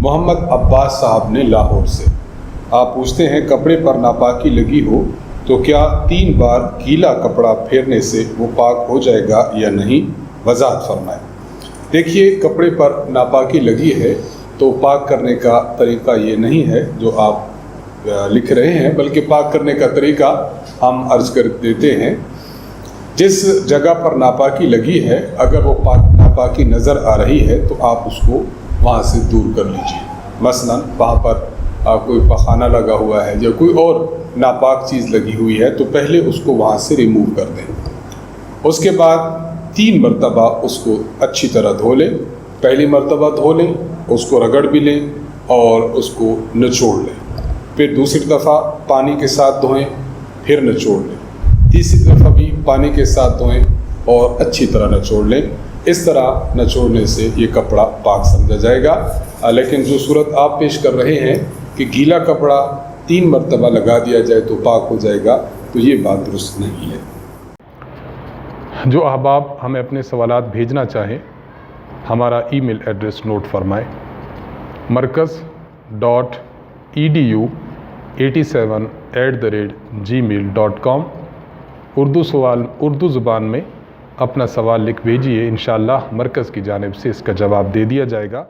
محمد عباس صاحب نے لاہور سے، آپ پوچھتے ہیں کپڑے پر ناپاکی لگی ہو تو کیا 3 بار گیلا کپڑا پھیرنے سے وہ پاک ہو جائے گا یا نہیں؟ وضاحت فرمائیں۔ دیکھیے، کپڑے پر ناپاکی لگی ہے تو پاک کرنے کا طریقہ یہ نہیں ہے جو آپ لکھ رہے ہیں، بلکہ پاک کرنے کا طریقہ ہم عرض کر دیتے ہیں۔ جس جگہ پر ناپاکی لگی ہے اگر وہ ناپاکی نظر آ رہی ہے تو آپ اس کو وہاں سے دور کر لیجیے۔ مثلا وہاں پر کوئی پخانہ لگا ہوا ہے یا کوئی اور ناپاک چیز لگی ہوئی ہے تو پہلے اس کو وہاں سے ریموو کر دیں۔ اس کے بعد 3 مرتبہ اس کو اچھی طرح دھو لیں۔ پہلی مرتبہ دھو لیں، اس کو رگڑ بھی لیں اور اس کو نچوڑ لیں۔ پھر دوسری دفعہ پانی کے ساتھ دھوئیں، پھر نچوڑ لیں۔ تیسری دفعہ بھی پانی کے ساتھ دھوئیں اور اچھی طرح نچوڑ لیں۔ اس طرح نچوڑنے سے یہ کپڑا پاک سمجھا جائے گا۔ لیکن جو صورت آپ پیش کر رہے ہیں کہ گیلا کپڑا 3 مرتبہ لگا دیا جائے تو پاک ہو جائے گا، تو یہ بات درست نہیں ہے۔ جو احباب ہمیں اپنے سوالات بھیجنا چاہیں، ہمارا ای میل ایڈریس نوٹ فرمائیں: markaz.edu87@gmail.com۔ اردو زبان میں اپنا سوال لکھ بھیجیے، انشاءاللہ مرکز کی جانب سے اس کا جواب دے دیا جائے گا۔